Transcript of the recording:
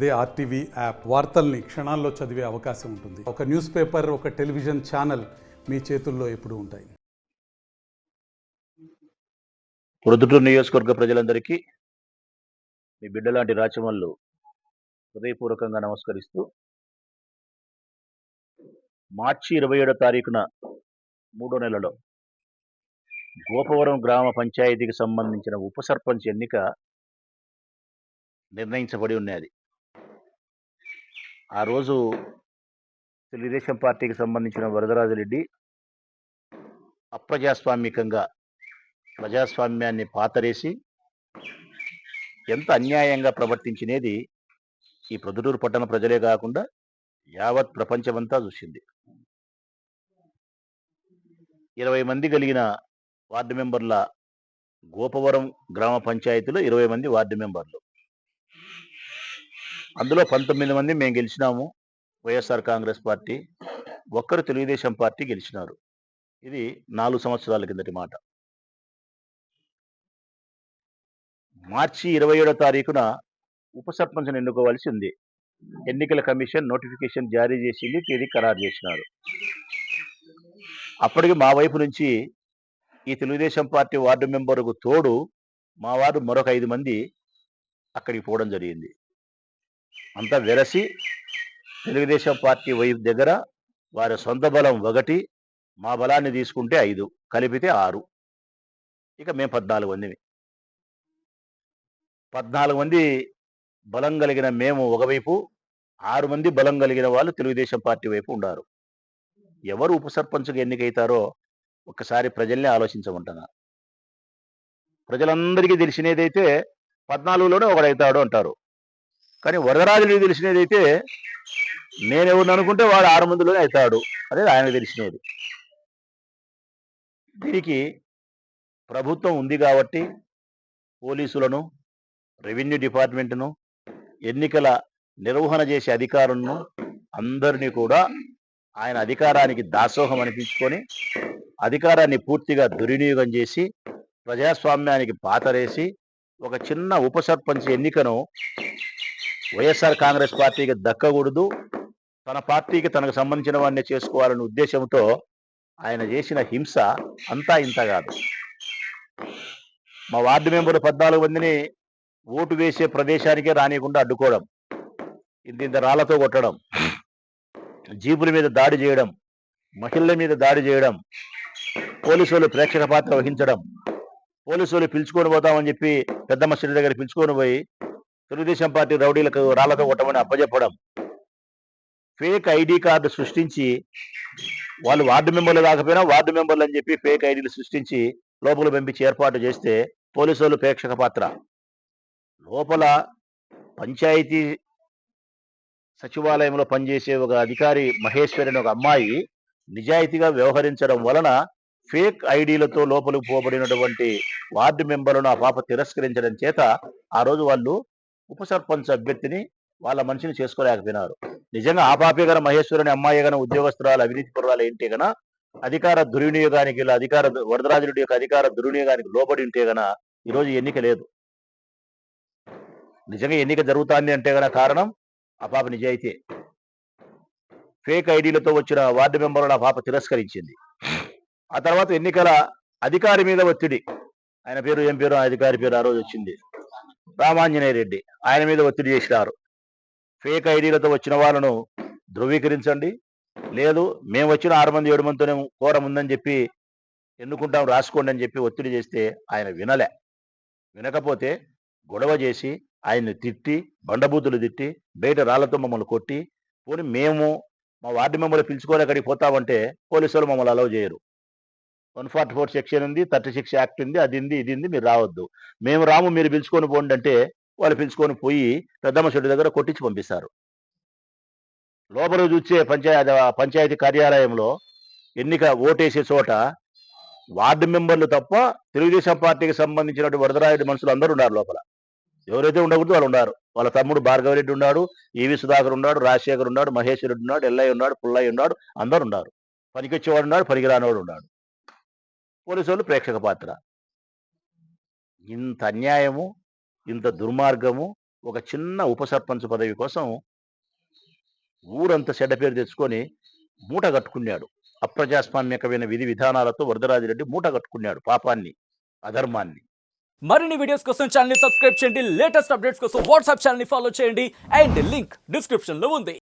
అదే RTV app వార్తల్ని క్షణాల్లో చదివే అవకాశం ఉంటుంది. ఒక న్యూస్ పేపర్, ఒక టెలివిజన్ ఛానల్ మీ చేతుల్లో ఎప్పుడూ ఉంటాయి. ప్రొద్దుటూరు నియోజకవర్గ ప్రజలందరికీ మీ బిడ్డలాంటి రాచమల్లు హృదయపూర్వకంగా నమస్కరిస్తూ, మార్చి 27వ తారీఖున 3వ నెలలో గోపవరం గ్రామ పంచాయతీకి సంబంధించిన ఉప సర్పంచ్ ఎన్నిక నిర్ణయించబడి ఉన్నది. ఆ రోజు తెలుగుదేశం పార్టీకి సంబంధించిన వరదరాజరెడ్డి అప్రజాస్వామికంగా ప్రజాస్వామ్యాన్ని పాతరేసి ఎంత అన్యాయంగా ప్రవర్తించినది ఈ ప్రొద్దుటూరు పట్టణ ప్రజలే కాకుండా యావత్ ప్రపంచమంతా చూసింది. 20 మంది కలిగిన వార్డు మెంబర్ల గోపవరం గ్రామ పంచాయతీలో 20 మంది వార్డు మెంబర్లు, అందులో 19 మంది మేము గెలిచినాము వైఎస్ఆర్ కాంగ్రెస్ పార్టీ, ఒక్కరు తెలుగుదేశం పార్టీ గెలిచినారు. ఇది 4 సంవత్సరాల కిందటి మాట. మార్చి 27వ తారీఖున ఉప సర్పంచ్ను ఎన్నుకోవాల్సి ఉంది. ఎన్నికల కమిషన్ నోటిఫికేషన్ జారీ చేసింది, తేదీ ఖరారు చేసినారు. అప్పటికి మా వైపు నుంచి ఈ తెలుగుదేశం పార్టీ వార్డు మెంబరుకు తోడు మా వార్డు మరొక 5 మంది అక్కడికి పోవడం జరిగింది. అంతా వెరసి తెలుగుదేశం పార్టీ వైపు దగ్గర వారి సొంత బలం 1, మా బలాన్ని తీసుకుంటే 5, కలిపితే 6, ఇక మేము 14 మంది. 14 మంది బలం కలిగిన మేము ఒకవైపు, 6 మంది బలం కలిగిన వాళ్ళు తెలుగుదేశం పార్టీ వైపు ఉన్నారు. ఎవరు ఉప సర్పంచ్గా ఎన్నికైతారో ఒక్కసారి ప్రజల్ని ఆలోచించమంటున్నా. ప్రజలందరికీ తెలిసినదైతే 14లోనే ఒకడైతాడు అంటారు, కానీ వరదరాజుడికి తెలిసినదైతే నేనెవరిని అనుకుంటే వాడు 6 మందిలోనే అవుతాడు అనేది ఆయనకు తెలిసినది. దీనికి ప్రభుత్వం ఉంది కాబట్టి పోలీసులను, రెవెన్యూ డిపార్ట్మెంట్ను, ఎన్నికల నిర్వహణ చేసే అధికారులను అందరినీ కూడా ఆయన అధికారానికి దాసోహం అనిపించుకొని అధికారాన్ని పూర్తిగా దుర్వినియోగం చేసి ప్రజాస్వామ్యానికి పాతరేసి ఒక చిన్న ఉప సర్పంచ్ ఎన్నికను వైఎస్ఆర్ కాంగ్రెస్ పార్టీకి దక్కకూడదు, తన పార్టీకి తనకు సంబంధించిన వాడిని చేసుకోవాలనే ఉద్దేశంతో ఆయన చేసిన హింస అంతా ఇంత కాదు. మా వార్డు మెంబర్లు 14 మందిని ఓటు వేసే ప్రదేశానికే రానియకుండా అడ్డుకోవడం, ఇంత రాళ్లతో కొట్టడం, జీపుల మీద దాడి చేయడం, మహిళల మీద దాడి చేయడం, పోలీసు వాళ్ళు ప్రేక్షక పాత్ర వహించడం, పోలీసు వాళ్ళు పిలుచుకొని పోతామని చెప్పి పెద్ద మసీదు దగ్గర పిలుచుకొని పోయి తెలుగుదేశం పార్టీ రౌడీలకు రాళ్లతో కొట్టమని అప్పచెప్పడం, ఫేక్ ఐడి కార్డు సృష్టించి వాళ్ళు వార్డు మెంబర్లు కాకపోయినా వార్డు మెంబర్లు అని చెప్పి ఫేక్ ఐడీలు సృష్టించి లోపల పంపించి ఏర్పాటు చేస్తే పోలీసు వాళ్ళు ప్రేక్షక పాత్ర. లోపల పంచాయతీ సచివాలయంలో పనిచేసే ఒక అధికారి మహేశ్వరి అనే ఒక అమ్మాయి నిజాయితీగా వ్యవహరించడం వలన ఫేక్ ఐడీలతో లోపలికి పోబడినటువంటి వార్డు మెంబర్లను ఆ పాప తిరస్కరించడం చేత ఆ రోజు వాళ్ళు ఉప సర్పంచ్ అభ్యర్థిని వాళ్ళ మనిషిని చేసుకోలేకపోయినారు. నిజంగా ఆ పాపే గన మహేశ్వరి అనే అమ్మాయి గన ఉద్యోగస్తురాలు, అవినీతి పరురాలు ఏంటి గన అధికార దుర్వినియోగానికి వరదరాజుడి యొక్క అధికార దుర్వినియోగానికి లోబడి ఉంటే గన ఈరోజు ఎన్నిక లేదు. నిజంగా ఎన్నిక జరుగుతుంది అంటే గన కారణం ఆ పాప నిజాయితీ. ఫేక్ ఐడీలతో వచ్చిన వార్డు మెంబర్లను ఆ పాప తిరస్కరించింది. ఆ తర్వాత ఎన్నికల అధికారి మీద ఒత్తిడి, ఆయన పేరు ఏం పేరు, అధికారి పేరు ఆ రోజు వచ్చింది రామాంజనేయ రెడ్డి, ఆయన మీద ఒత్తిడి చేసినారు. ఫేక్ ఐడీలతో వచ్చిన వాళ్ళను ధృవీకరించండి, లేదు మేము వచ్చిన 6 మంది 7 మందితోనే కోరం ఉందని చెప్పి ఎన్నుకుంటాం రాసుకోండి అని చెప్పి ఒత్తిడి చేస్తే ఆయన వినకపోతే గొడవ చేసి ఆయన్ని తిట్టి, బండబూతులు తిట్టి, బయట రాళ్లతో మమ్మల్ని కొట్టి, పోనీ మేము మా వార్డు మెంబర్లు పిలుచుకొని అక్కడికి పోతామంటే పోలీసు వాళ్ళు మమ్మల్ని అలౌ చేయరు. 144 సెక్షన్ ఉంది, 36 యాక్ట్ ఉంది, అది ఉంది, ఇది ఉంది, మీరు రావద్దు, మేము రాము, మీరు పిలుచుకొని పోండి అంటే వాళ్ళు పిలుచుకొని పోయి పెద్దమ్మ చెట్టు దగ్గర కొట్టించి పంపిస్తారు. లోపల చూసే పంచాయతీ కార్యాలయంలో ఎన్నిక ఓటేసే చోట వార్డు మెంబర్లు తప్ప తెలుగుదేశం పార్టీకి సంబంధించినటువంటి వరదరాయుడు మనుషులు అందరూ ఉన్నారు లోపల. ఎవరైతే ఉండకూడదు వాళ్ళు ఉన్నారు. వాళ్ళ తమ్ముడు భార్గవరెడ్డి ఉన్నాడు, ఈవి సుధాకర్ ఉన్నాడు, రాజశేఖర్ ఉన్నాడు, మహేశ్వర్ రెడ్డి ఉన్నాడు, ఎల్లయ్య ఉన్నాడు, పుల్లయ్య ఉన్నాడు, అందరు ఉన్నారు. పనికొచ్చేవాడు ఉన్నాడు, పనికిరానివాడు ఉన్నాడు. పోలీసు వాళ్ళు ప్రేక్షక పాత్ర. ఇంత అన్యాయము, ఇంత దుర్మార్గము ఒక చిన్న ఉప సర్పంచ్ పదవి కోసం ఊరంతా చెడ్డ పేరు తెచ్చుకొని మూట కట్టుకున్నాడు. అప్రజాస్వామ్యకమైన విధి విధానాలతో వరదరాజిరెడ్డి మూట కట్టుకున్నాడు పాపాన్ని, అధర్మాన్ని. మరిన్ని వీడియోస్ కోసం ఛానల్ ని సబ్స్క్రైబ్ చేయండి. లేటెస్ట్ అప్డేట్స్ కోసం వాట్సాప్ ఛానల్ ని ఫాలో చేయండి. అండ్ లింక్ డిస్క్రిప్షన్ లో ఉంది.